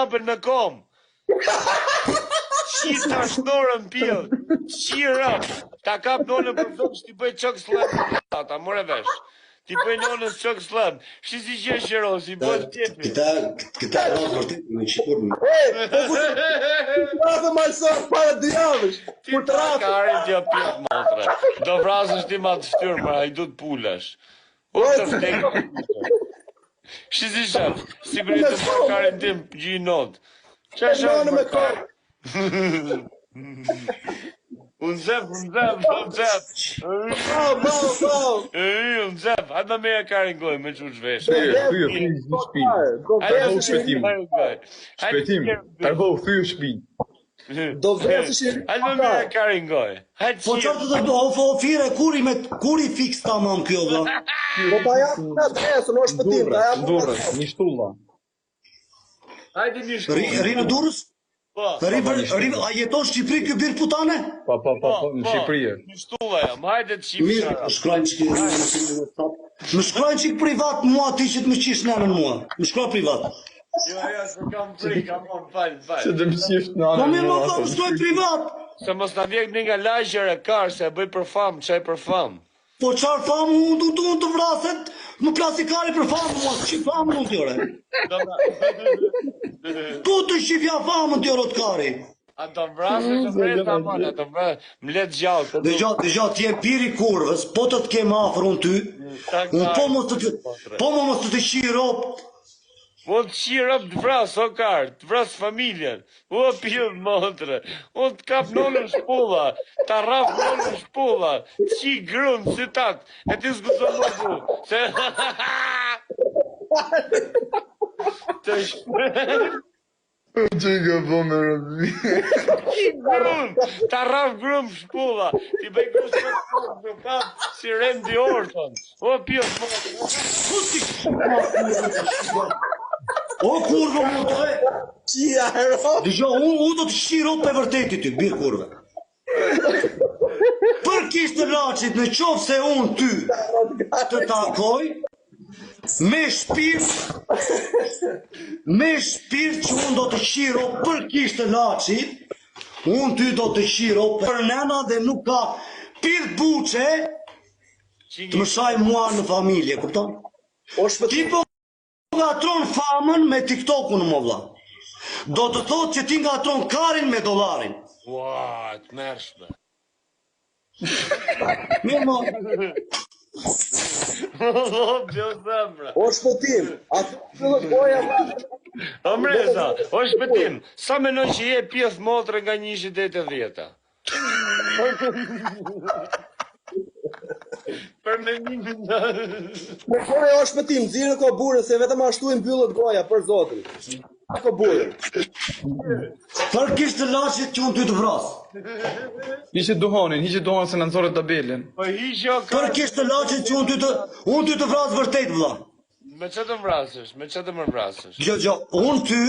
hapën në kom. Shita shnorën pjell. Shira. Ta kap nonën për zonë që ti bëj qok slam. Ta more vesh. Ti bëj nonës qok slam. Shi si që shiro, si bëj tjepi. Këta e rrasë vërtet me qikur më. Ta dhe majsor para dy javësh. Ti ta karin t'ja pjell motre. Do vrasësh ti ma të ftyrë, ma i du t'pullash. O të vdekë. Shi si shef, sigurit të karin tim, gjinot. Qa shef më karë? Unë zef. Unë zef, hajtë më meja karin goj, me që shvesh. Shpetim, tarbohu, thuju shpi. Do vresësh i hajtë më meja karin goj. Po qartë të do ofire, kuri fix ta mam kjo vla? Po ta japë në adresën, o shpëtim, ta japë në Durrës, një shtulla. Hajtë një shkull. Ri në Durrës? A jeton Shqipëri kjo birë putane? Po, në Shqipëri. Një shtulla jam, hajtë të qipë Mirë, shara. më shkrojnë qik privat mua ti që të më qish nëmën mua. Më shkroj privat. Jo, se kam prik, kam on, falj. Se të më qisht në Po anë. mirë më shkroj privat. Se mos ta vjek një nga lajqër e karë, se e bëj për famë, qaj për famë. Po qarë famë unë të vraset, më klasikari për famë mua, që famë unë tjore. Tu të shqipja famë në tjore të kari. A të vrasë të vrejta manë, a të vrasë, më letë gjallë. Dëgja, ti e piri kurvës, po të kemë afër unë ty, unë po mos të të qirop. Po të qirop të vrasë, o karë, të vrasë familjen. O pjellë motre, o të kap nonën shpulla, të rraf nonën shpulla, qi grunë, si tatë, e ti s'guzo më bu, se... Të shpërë... Që nga po me rëzmi. Qi grunë, të rraf grunë shpulla, ti bëj grusë në shpulla, në kap, si Randy Orton. O pjellë motre... O kurvë më të e, qia hero. dëgja, unë do të shqiro për vërteti ty, birë kurvë. Për kishtë të laqit në qovë se unë ty të takoj, me shpirt që unë do të shqiro për kishtë të laqit, unë ty do të shqiro për nena dhe nuk ka pirë buqe të më shaj mua në familje, kupton? O shpëtim. Ti po ngatron famën me TikTok-un më vlla. Do të thotë që ti ngatron karin me dollarin. Ua, të mërshme. Mirë mo. O shpëtim. A të fillët goja ma. O mreza, o shpëtim, sa menoj që je pjesë motre nga 180? Për mendimin në... Me goja o shpëtim, zirë ko burën, se vetëm ashtu i mbyllët goja, për zotrin. Ko burën. Për kishtë të lashit që unë ty të vrasë. Hiqe duhanin se në nëzore tabelin. Po hiqo Për ka... kishtë të lashit që unë ty të vrasë vërtet vlla. Me që të vrasësh, me që të më vrasësh? Gjë, unë ty,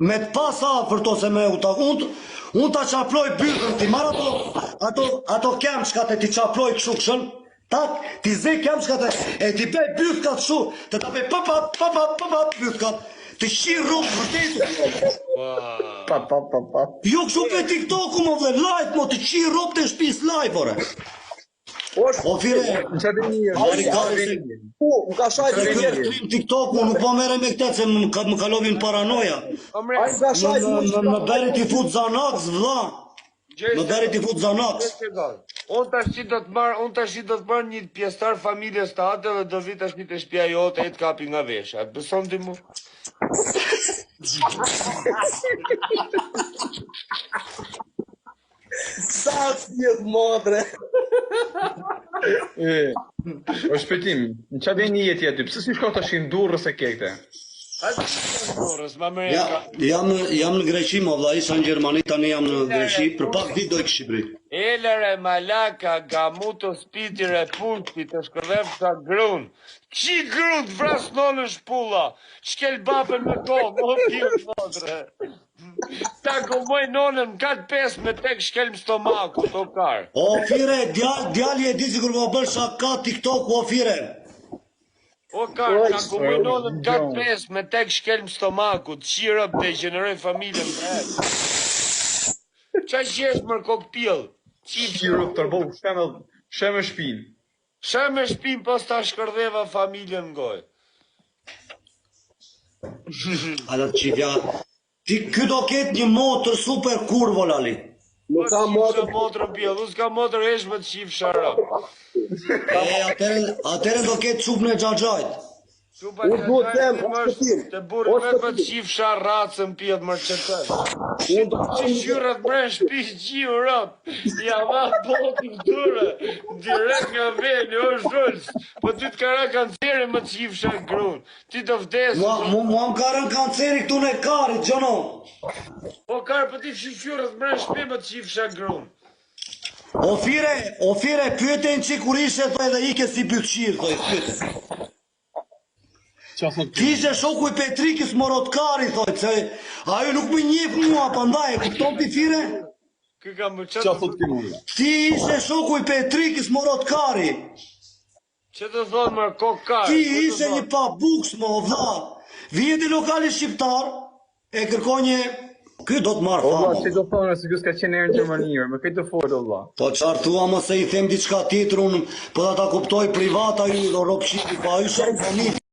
me të pas afër to se me unë ta qaploj byrën, ti marrë ato kemshkat e ti qaploj këshukshën, tak, ti zej kemshkat e ti bej byrkat shu, të ta bej pap, byrkat, të shirë rrugë vërtet. Jo kështu pe TikTok-u më dhe live mo të shirë rrugë të shpis live, ore. O fire, Më ka shajt se kërë krim TikTok-u, nuk po mere me këtë se më kalovin paranoja. Më beri t'i fut zanaks, vlla. Më beri t'i fut zanaks. Unë tash do të marr një pjesëtar familjes të atë dhe do vi tash të shtëpia jote e të kapi nga vesha. Beson ti mu? Sa t'jetë motre. O shpetim, në qa dhe një jeti aty, pëse si shko të shinë Durrës e kekte? Jam në Greqi, ma vlla, isha në Gjermani, tani jam në Greqi, për pak ditë dojë Shqipëri. Elere, malaka, gamuto, spitire, pushti, të shkërdhef sa grun. Qi grun të vras në shpulla, shkel bapën me kohë, o pjë motre. Ta gomoj nonën, katë pes me tek shkel më stomaku, to karë. O fire, djali e di si kur po bërë shaka TikTok, o fire. O ka komunonën 4-5 me tek shkelm stomakut, qirëp dhe gjeneroj familjen bre. Qa qesh mër kokpil? Shiro të tërbo, shemë shpinë. Shemë shpin pas ta shkërdheva familjen ngoj. Ala qifja, ky do ketë një motër super kurvo, Lali. Nuk ka motor. Motrën pjell, u s'ka motrë esh me të qif shara. Atere do ketë qupën e gjagjajt. Unë duhet them, shpëtim. Të burë me për të qif shara racën pjellë mërë qëtën. Unë do Që qyrët mërë shpish gjiu rëp. Ja va botë në dure. Direkt nga veni, o shullës. Po ty të kara kanceri më të qif shara grunë. Ti të vdesë. Mua më karën kanceri këtu në karit, gjono. Po karë, po ti qyrët mërë shpi më të qif shara grunë. Ofire, pyeten që kur ishe, thoj, dhe ike si bytëshirë, thoj, pyeten. Ti ishe shoku i Petrikis Morotkari, thoj, se ajo nuk më njef mua, pa ndaj, e kupton ti fire? Kë kam më Qa thot ki mund? Ti ishe shoku i Petrikis Morotkari. Që të thonë mërë kokarë? Ti ishe një pa buks, më vla. Vjeti lokali shqiptar, e kërkoj një... Ky do të marrë O vla, fama. që do thonë se s'ka qenë erë në Gjermanirë, më këtë të folë, o vla. Po qarë thua më se i them diçka tjetër, unë po da ta kuptoj privata ju, do ropshiti, pa ju shumë familje.